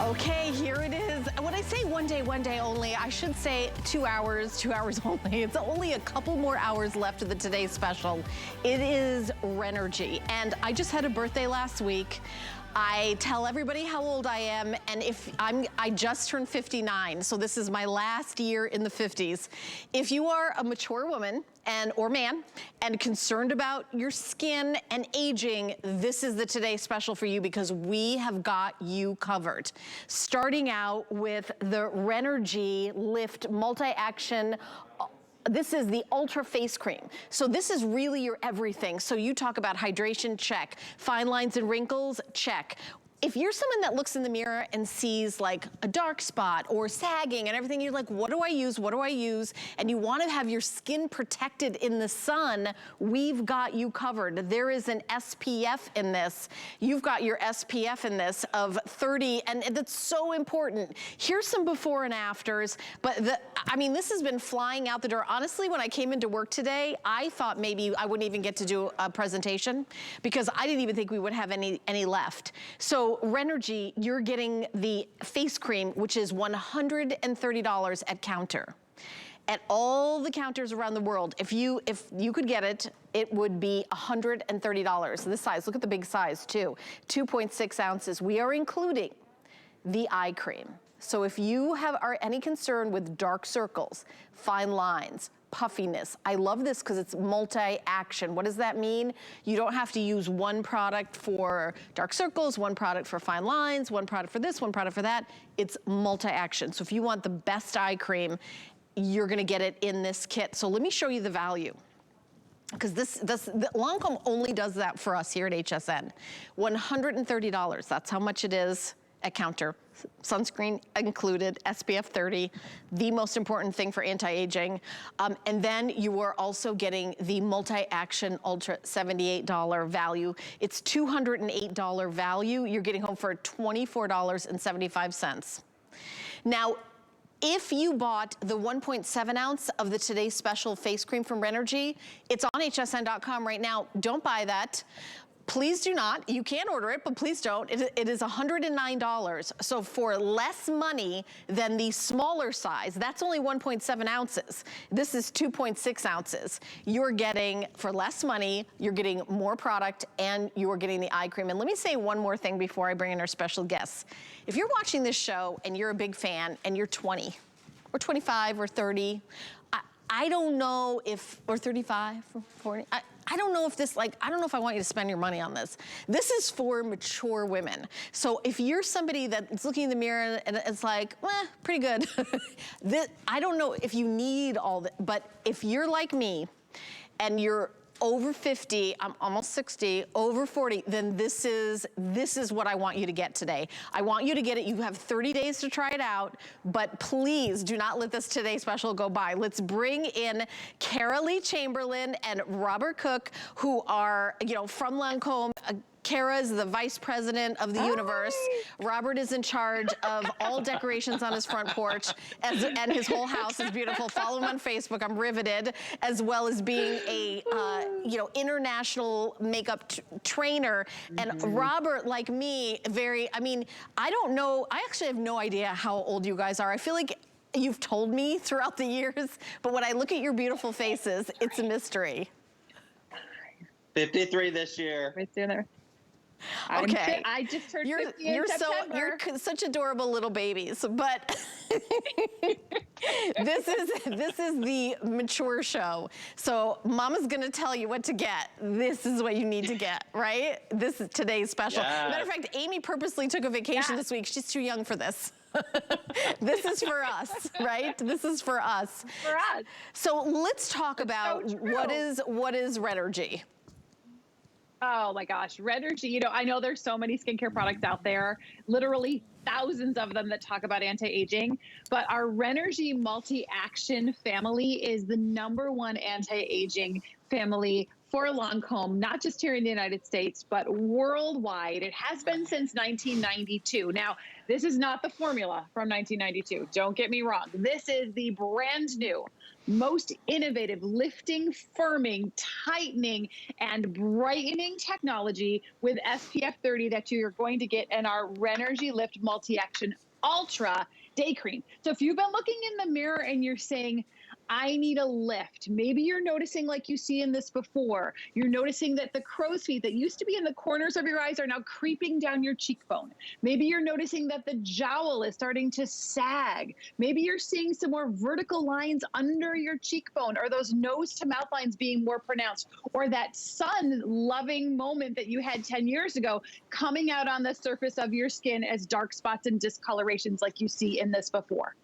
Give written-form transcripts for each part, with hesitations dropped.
Okay, here it is. When I say one day only, I should say 2 hours only. It's only a couple more hours left of the Today Special. It is Renergie, and I just had a birthday last week. I tell everybody how old I am, and I just turned 59, so this is my last year in the 50s. If you are a mature woman or man and concerned about your skin and aging, this is the Today Special for you because we have got you covered. Starting out with the Renergie Lift Multi-Action. This is the Ultra Face Cream. So this is really your everything. So you talk about hydration, check. Fine lines and wrinkles, check. If you're someone that looks in the mirror and sees like a dark spot or sagging and everything, you're like, what do I use? What do I use? And you want to have your skin protected in the sun, we've got you covered. There is an SPF in this. You've got your SPF in this of 30, and that's so important. Here's some before and afters, but I mean, this has been flying out the door. Honestly, when I came into work today, I thought maybe I wouldn't even get to do a presentation because I didn't even think we would have any left. So Renergie, you're getting the face cream, which is $130 at counter. At all the counters around the world, if you could get it, it would be $130. This size, look at the big size too, 2.6 ounces. We are including the eye cream. So if you are any concern with dark circles, fine lines, puffiness. I love this because it's multi-action. What does that mean? You don't have to use one product for dark circles, one product for fine lines, one product for this, one product for that. It's multi-action. So if you want the best eye cream, you're gonna get it in this kit. So let me show you the value. Because Lancme only does that for us here at HSN. $130, that's how much it is at counter. Sunscreen included, SPF 30, the most important thing for anti-aging. And then you are also getting the Multi-Action Ultra $78 value. It's $208 value. You're getting home for $24.75. Now, if you bought the 1.7 ounce of the Today Special face cream from Renergie, it's on hsn.com right now. Don't buy that. Please do not. You can order it, but please don't. It is $109. So for less money than the smaller size, that's only 1.7 ounces. This is 2.6 ounces. You're getting, for less money, you're getting more product and you're getting the eye cream. And let me say one more thing before I bring in our special guests. If you're watching this show and you're a big fan and you're 20 or 25 or 30, I don't know if, or 35 or 40, I don't know if this, I don't know if I want you to spend your money on this. This is for mature women. So if you're somebody that's looking in the mirror and it's like, pretty good. I don't know if you need all that, but if you're like me and you're over 50, I'm almost 60, over 40, then this is what I want you to get today. I want you to get it. You have 30 days to try it out, but please do not let this Today Special go by. Let's bring in Kara-Lee Chamberlain and Robert Cook, who are, from Lancme. Kara is the vice president of the universe. Robert is in charge of all decorations on his front porch, and his whole house is beautiful. Follow him on Facebook, I'm riveted, as well as being a international makeup trainer. And Robert, like me, I don't know, I actually have no idea how old you guys are. I feel like you've told me throughout the years, but when I look at your beautiful faces, it's a mystery. 53 this year. Right there. Okay. I just turned 50 in September. You're such adorable little babies, but this is the mature show. So Mama's gonna tell you what to get. This is what you need to get, right? This is Today's Special. Yes. Matter of fact, Amy purposely took a vacation this week. She's too young for this. This is for us, right? This is for us. For us. So let's talk about so what is Renergie. Oh my gosh, Renergie, I know there's so many skincare products out there, literally thousands of them that talk about anti-aging, but our Renergie Multi-Action family is the #1 anti-aging family for Lancme, not just here in the United States, but worldwide. It has been since 1992. Now, this is not the formula from 1992. Don't get me wrong. This is the brand new, most innovative lifting, firming, tightening, and brightening technology with SPF 30 that you're going to get in our Renergie Lift MultiAction Ultra Day Cream. So if you've been looking in the mirror and you're saying, I need a lift. Maybe you're noticing, like you see in this before, you're noticing that the crow's feet that used to be in the corners of your eyes are now creeping down your cheekbone. Maybe you're noticing that the jowl is starting to sag. Maybe you're seeing some more vertical lines under your cheekbone, or those nose to mouth lines being more pronounced, or that sun-loving moment that you had 10 years ago coming out on the surface of your skin as dark spots and discolorations like you see in this before.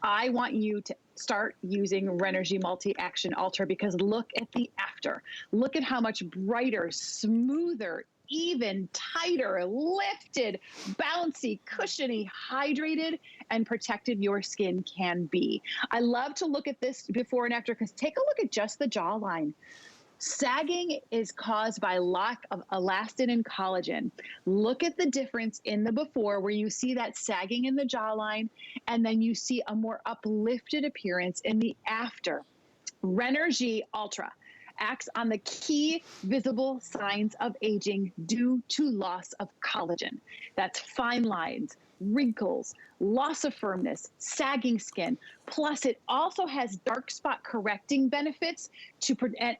I want you to start using Renergie MultiAction Ultra, because look at the after. Look at how much brighter, smoother, even tighter, lifted, bouncy, cushiony, hydrated, and protected your skin can be. I love to look at this before and after, because take a look at just the jawline. Sagging is caused by lack of elastin and collagen. Look at the difference in the before, where you see that sagging in the jawline, and then you see a more uplifted appearance in the after. Renergie Ultra acts on the key visible signs of aging due to loss of collagen. That's fine lines, wrinkles, loss of firmness, sagging skin. Plus, it also has dark spot correcting benefits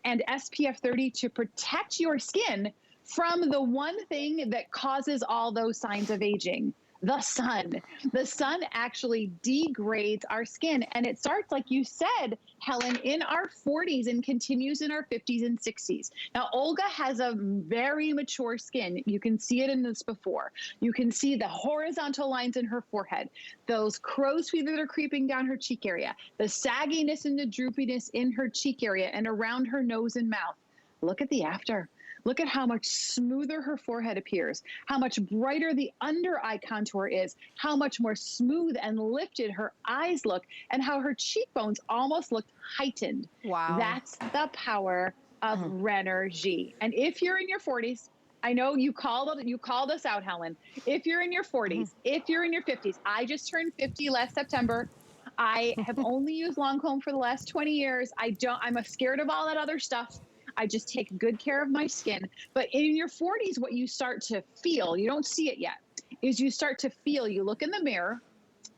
and SPF 30 to protect your skin from the one thing that causes all those signs of aging. The sun. The sun actually degrades our skin, and it starts, like you said, Helen, in our 40s and continues in our 50s and 60s. Now, Olga has a very mature skin. You can see it in this before. You can see the horizontal lines in her forehead, those crow's feet that are creeping down her cheek area, the sagginess and the droopiness in her cheek area and around her nose and mouth. Look at the after. Look at how much smoother her forehead appears, how much brighter the under eye contour is, how much more smooth and lifted her eyes look, and how her cheekbones almost looked heightened. Wow. That's the power of Renergie. And if you're in your 40s, I know you called us out, Helen. If you're in your 40s, if you're in your 50s, I just turned 50 last September. I have only used Lancme for the last 20 years. I'm scared of all that other stuff. I just take good care of my skin. But in your 40s, what you start to feel, you don't see it yet, is you start to feel, you look in the mirror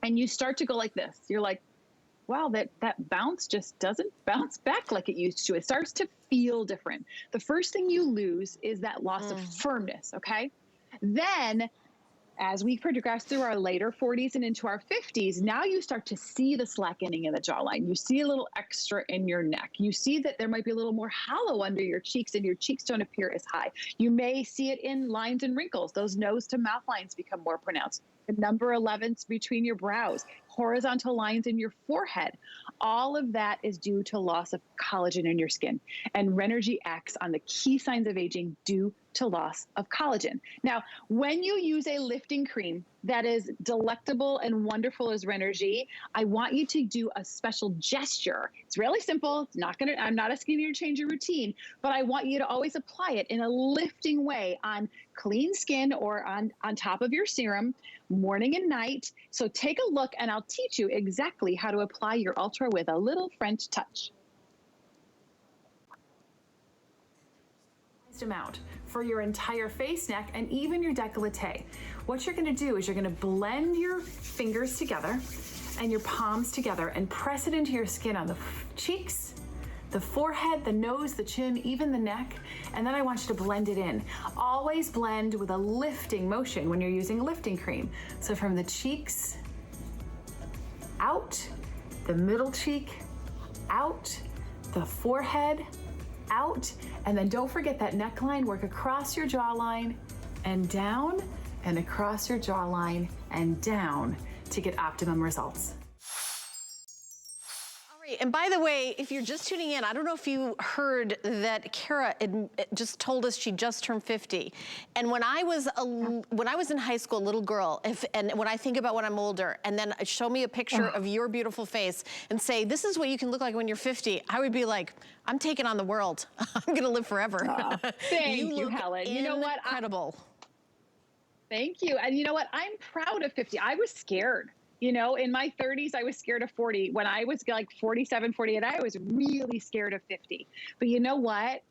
and you start to go like this. You're like, wow, that bounce just doesn't bounce back like it used to. It starts to feel different. The first thing you lose is that loss of firmness, okay? Then, as we progress through our later 40s and into our 50s, now you start to see the slackening in the jawline. You see a little extra in your neck. You see that there might be a little more hollow under your cheeks and your cheeks don't appear as high. You may see it in lines and wrinkles. Those nose to mouth lines become more pronounced. The number 11s between your brows, horizontal lines in your forehead. All of that is due to loss of collagen in your skin. And Renergie acts on the key signs of aging due to loss of collagen. Now, when you use a lifting cream that is delectable and wonderful as Renergie, I want you to do a special gesture. It's really simple. I'm not asking you to change your routine, but I want you to always apply it in a lifting way on clean skin or on top of your serum, morning and night. So take a look and I'll teach you exactly how to apply your Ultra with a little French touch. Amount for your entire face, neck, and even your décolleté. What you're going to do is you're going to blend your fingers together and your palms together and press it into your skin on the cheeks, the forehead, the nose, the chin, even the neck, and then I want you to blend it in. Always blend with a lifting motion when you're using lifting cream. So from the cheeks out, the middle cheek out, the forehead out, and then don't forget that neckline. Work across your jawline and down, and across your jawline and down to get optimum results. Right, and by the way, if you're just tuning in, I don't know if you heard that Kara just told us she just turned 50. And when I was in high school, a little girl, and when I think about when I'm older, and then show me a picture of your beautiful face and say, this is what you can look like when you're 50, I would be like, I'm taking on the world. I'm gonna live forever. Thank you, Helen. You know what? Incredible. Thank you. And you know what? I'm proud of 50. I was scared. You know, in my 30s, I was scared of 40. When I was like 47, 48, I was really scared of 50. But you know what?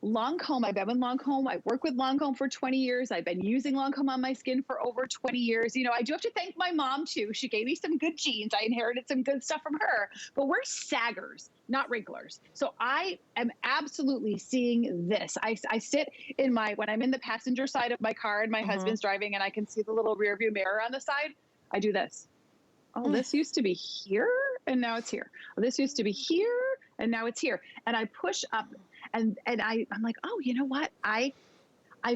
Lancome, I've been with Lancome. I work with Lancome for 20 years. I've been using Lancome on my skin for over 20 years. You know, I do have to thank my mom too. She gave me some good genes. I inherited some good stuff from her, but we're saggers, not wrinklers. So I am absolutely seeing this. I sit in when I'm in the passenger side of my car and my husband's driving and I can see the little rear view mirror on the side. I do this. Oh, this used to be here and now it's here. Oh, this used to be here and now it's here. And I push up and I'm like, oh, you know what? I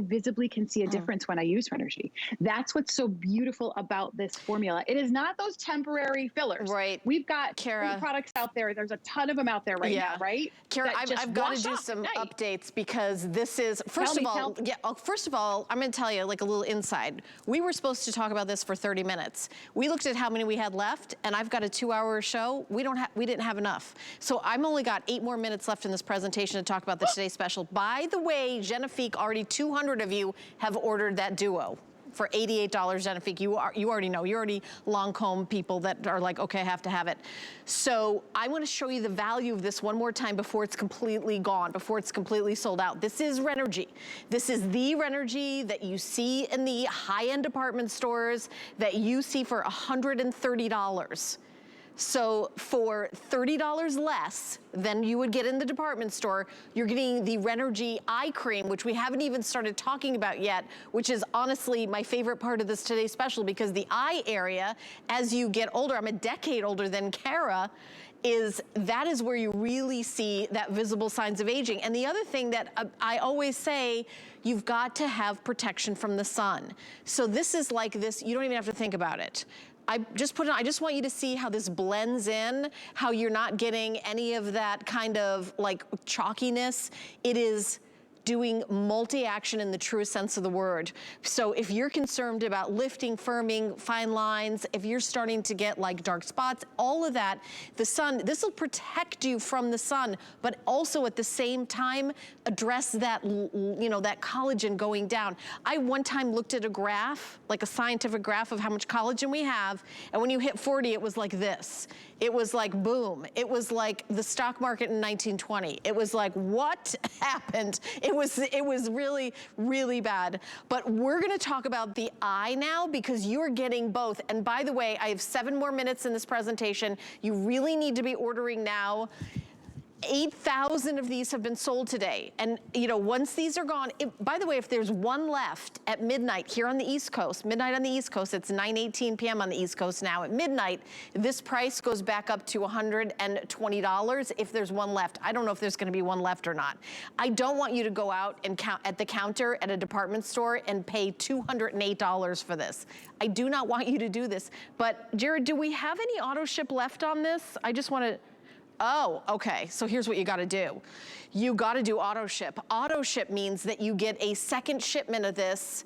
visibly can see a difference when I use Renergie. That's what's so beautiful about this formula. It is not those temporary fillers. Right. We've got Kara, products out there. There's a ton of them out there right now, right? Kara, I've got to do some updates because this is, first of all, I'm going to tell you like a little inside. We were supposed to talk about this for 30 minutes. We looked at how many we had left and I've got a 2-hour show. We didn't have enough. So I'm only got 8 more minutes left in this presentation to talk about the Today Special. By the way, Genifique, already 200 of you have ordered that duo for $88, Genifique. You already know. You're already Lancome people that are like, okay, I have to have it. So I want to show you the value of this one more time before it's completely gone, before it's completely sold out. This is Renergie. This is the Renergie that you see in the high-end department stores that you see for $130. So for $30 less than you would get in the department store, you're getting the Renergie eye cream, which we haven't even started talking about yet, which is honestly my favorite part of this Today Special because the eye area, as you get older, I'm a decade older than Kara, that is where you really see that visible signs of aging. And the other thing that I always say, you've got to have protection from the sun. So this is like this, you don't even have to think about it. I just want you to see how this blends in, how you're not getting any of that kind of like chalkiness. It is doing multi-action in the truest sense of the word. So if you're concerned about lifting, firming, fine lines, if you're starting to get like dark spots, all of that, the sun, this will protect you from the sun, but also at the same time address that, you know, that collagen going down. I one time looked at a graph, like a scientific graph of how much collagen we have, and when you hit 40, it was like this. It was like boom. It was like the stock market in 1920. It was like, what happened? It was really, really bad. But we're gonna talk about the eye now because you're getting both. And by the way, I have 7 more minutes in this presentation. You really need to be ordering now. 8,000 of these have been sold today. And you know, once these are gone, by the way, if there's one left at midnight here on the East Coast, midnight on the East Coast, it's 9:18 p.m. on the East Coast now. At midnight, this price goes back up to $120 if there's one left. I don't know if there's gonna be one left or not. I don't want you to go out and count at the counter at a department store and pay $208 for this. I do not want you to do this. But Jared, do we have any auto ship left on this? I just wanna, oh, okay, so here's what you gotta do. You gotta do auto ship. Auto ship means that you get a second shipment of this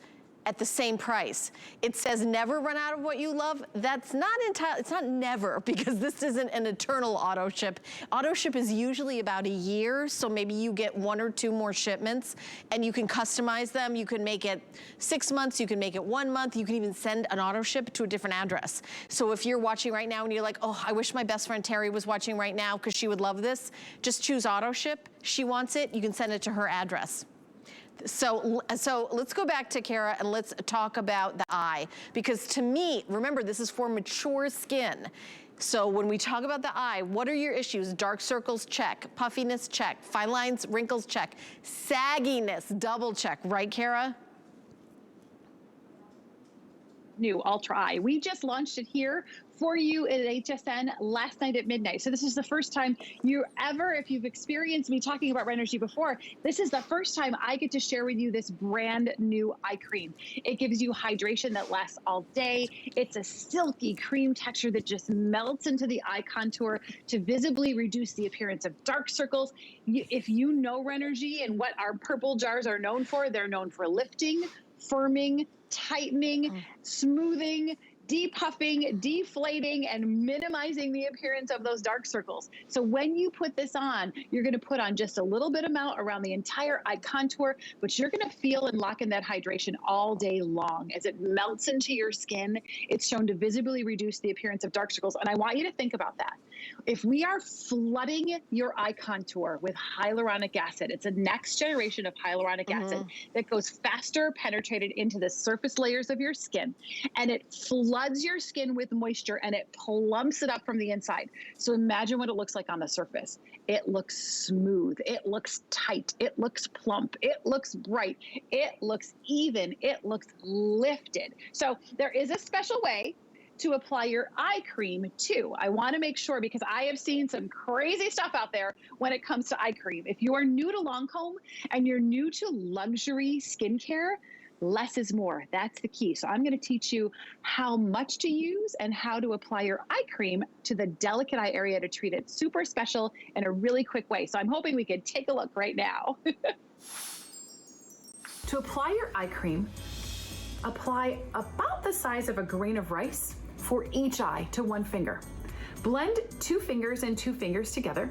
at the same price. It says never run out of what you love. That's not entirely, it's not never, because this isn't an eternal auto ship. Auto ship is usually about a year, so maybe you get 1 or 2 more shipments and you can customize them. You can make it 6 months, you can make it 1 month, you can even send an auto ship to a different address. So if you're watching right now and you're like, oh, I wish my best friend Terry was watching right now because she would love this, just choose auto ship. She wants it, you can send it to her address. So let's go back to Kara and let's talk about the eye. Because to me, remember, this is for mature skin. So when we talk about the eye, what are your issues? Dark circles, check. Puffiness, check. Fine lines, wrinkles, check. Sagginess, double check. Right, Kara? New Ultra Eye. We just launched it here for you at HSN last night at midnight. So this is the first time you ever, if you've experienced me talking about Renergie before, this is the first time I get to share with you this brand new eye cream. It gives you hydration that lasts all day. It's a silky cream texture that just melts into the eye contour to visibly reduce the appearance of dark circles. If you know Renergie and what our purple jars are known for, they're known for lifting, firming, tightening, smoothing, depuffing, deflating, and minimizing the appearance of those dark circles. So when you put this on, you're gonna put on just a little bit amount around the entire eye contour, but you're gonna feel and lock in that hydration all day long. As it melts into your skin, it's shown to visibly reduce the appearance of dark circles. And I want you to think about that. If we are flooding your eye contour with hyaluronic acid, it's a next generation of hyaluronic acid that goes faster penetrated into the surface layers of your skin, and it floods your skin with moisture and it plumps it up from the inside. So imagine what it looks like on the surface. It looks smooth, it looks tight, it looks plump, it looks bright, it looks even, it looks lifted. So there is a special way to apply your eye cream too. I wanna make sure, because I have seen some crazy stuff out there when it comes to eye cream. If you are new to Lancome and you're new to luxury skincare, less is more. That's the key. So I'm gonna teach you how much to use and how to apply your eye cream to the delicate eye area to treat it super special in a really quick way. So I'm hoping we could take a look right now. To apply your eye cream, apply about the size of a grain of rice for each eye to one finger. Blend 2 fingers and 2 fingers together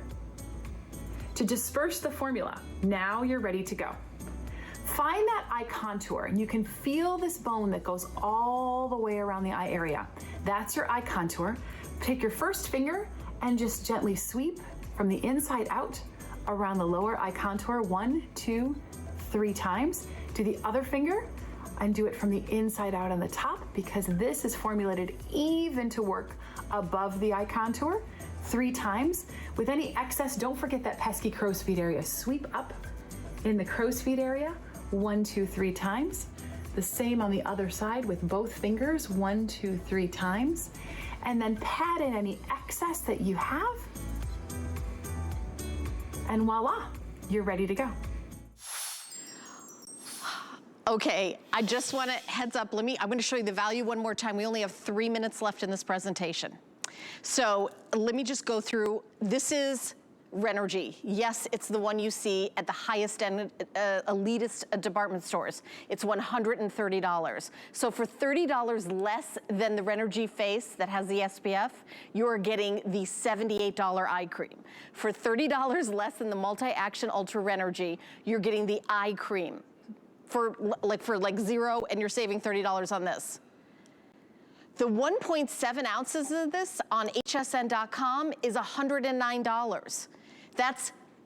to disperse the formula. Now you're ready to go. Find that eye contour, and you can feel this bone that goes all the way around the eye area. That's your eye contour. Take your first finger and just gently sweep from the inside out around the lower eye contour 1, 2, 3 times. Do the other finger and do it from the inside out on the top, because this is formulated even to work above the eye contour 3 times. With any excess, don't forget that pesky crow's feet area. Sweep up in the crow's feet area 1, 2, 3 times. The same on the other side with both fingers 1, 2, 3 times. And then pat in any excess that you have. And voila, you're ready to go. Okay, I just want to heads up, I'm going to show you the value one more time. We only have 3 minutes left in this presentation. So let me just go through. This is Renergie. Yes, it's the one you see at the highest end, elitist department stores. It's $130. So for $30 less than the Renergie face that has the SPF, you're getting the $78 eye cream. For $30 less than the MultiAction Ultra Renergie, you're getting the eye cream for like zero, and you're saving $30 on this. The 1.7 ounces of this on hsn.com is $109.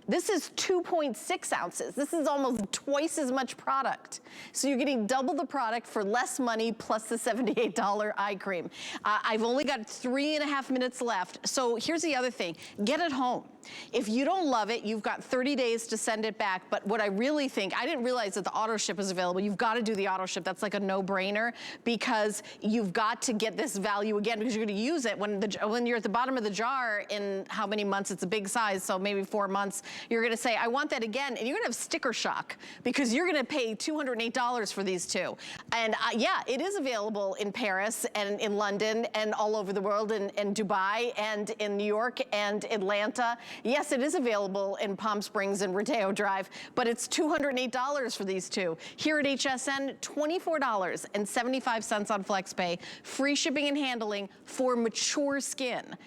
This is 2.6 ounces. This is almost twice as much product. So you're getting double the product for less money plus the $78 eye cream. I've only got 3.5 minutes left. So here's the other thing, get it home. If you don't love it, you've got 30 days to send it back. But what I really think, I didn't realize that the auto ship is available. You've got to do the auto ship. That's like a no-brainer, because you've got to get this value again, because you're going to use it when you're at the bottom of the jar in how many months? It's a big size, so maybe 4 months. You're going to say, I want that again, and you're going to have sticker shock, because you're going to pay $208 for these two. And yeah, it is available in Paris and in London and all over the world, and Dubai and in New York and Atlanta. Yes, it is available in Palm Springs and Rodeo Drive, but it's $208 for these two. Here at HSN, $24.75 on FlexPay, free shipping and handling for mature skin.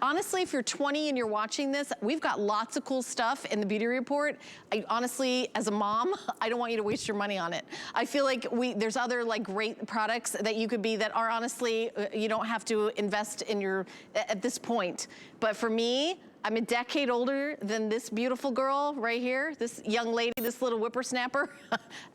Honestly, if you're 20 and you're watching this, we've got lots of cool stuff in the beauty report. Honestly, as a mom, I don't want you to waste your money on it. I feel like there's other like great products that you could be that are honestly, you don't have to invest in at this point. But for me, I'm a decade older than this beautiful girl right here, this young lady, this little whippersnapper,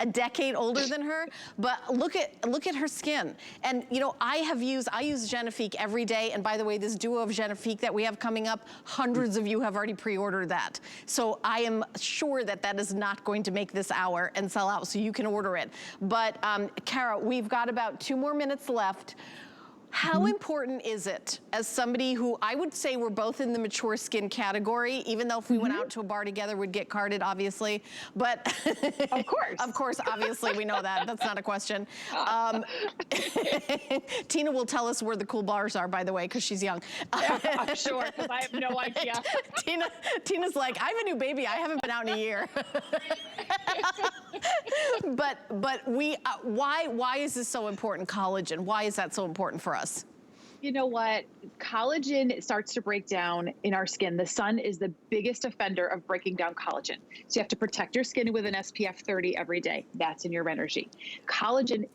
a decade older than her. But look at her skin. And you know, I use Genifique every day. And by the way, this duo of Genifique that we have coming up, hundreds of you have already pre-ordered that. So I am sure that that is not going to make this hour and sell out, so you can order it. But Cara, we've got about 2 more minutes left. How important is it, as somebody who, I would say we're both in the mature skin category, even though if we went out to a bar together, we'd get carded, obviously. But Of course. of course, obviously, we know that. That's not a question. Tina will tell us where the cool bars are, by the way, because she's young. I'm sure, because I have no idea. Tina's like, I have a new baby. I haven't been out in a year. but why is this so important, collagen? Why is that so important for us? You know what? Collagen starts to break down in our skin. The sun is the biggest offender of breaking down collagen. So you have to protect your skin with an SPF 30 every day. That's in your Renergie. Collagen,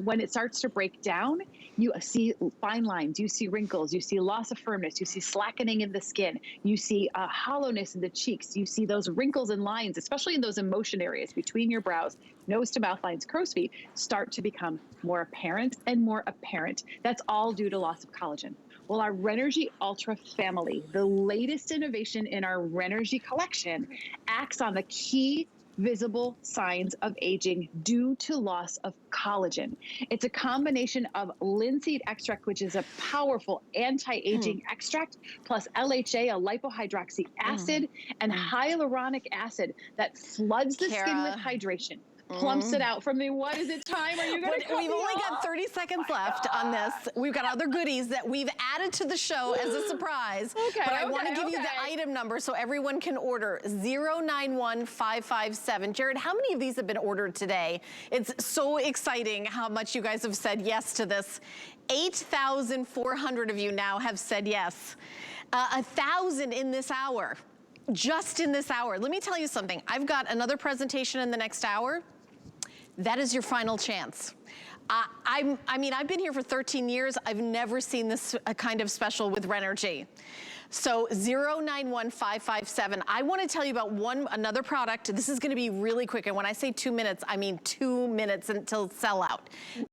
when it starts to break down, you see fine lines, you see wrinkles, you see loss of firmness, you see slackening in the skin, you see hollowness in the cheeks, you see those wrinkles and lines, especially in those emotion areas between your brows, nose to mouth lines, crow's feet, start to become more apparent and more apparent. That's all due to loss of collagen. Well, our Renergie Ultra family, the latest innovation in our Renergie collection, acts on the key visible signs of aging due to loss of collagen. It's a combination of Linseed Extract, which is a powerful anti-aging extract, plus LHA, a lipohydroxy acid, and hyaluronic acid that floods the skin with hydration. Plumps it out from the, what is it time? Are you going to We've only got 30 seconds left on this. We've got other goodies that we've added to the show as a surprise. But I want to give you the item number so everyone can order 091557. Jared, how many of these have been ordered today? It's so exciting how much you guys have said yes to this. 8,400 of you now have said yes. 1,000 in this hour. Just in this hour. Let me tell you something. I've got another presentation in the next hour. That is your final chance. I mean, I've been here for 13 years. I've never seen this kind of special with Renergie. So 091557. I want to tell you about another product. This is going to be really quick. And when I say 2 minutes, I mean 2 minutes until sellout.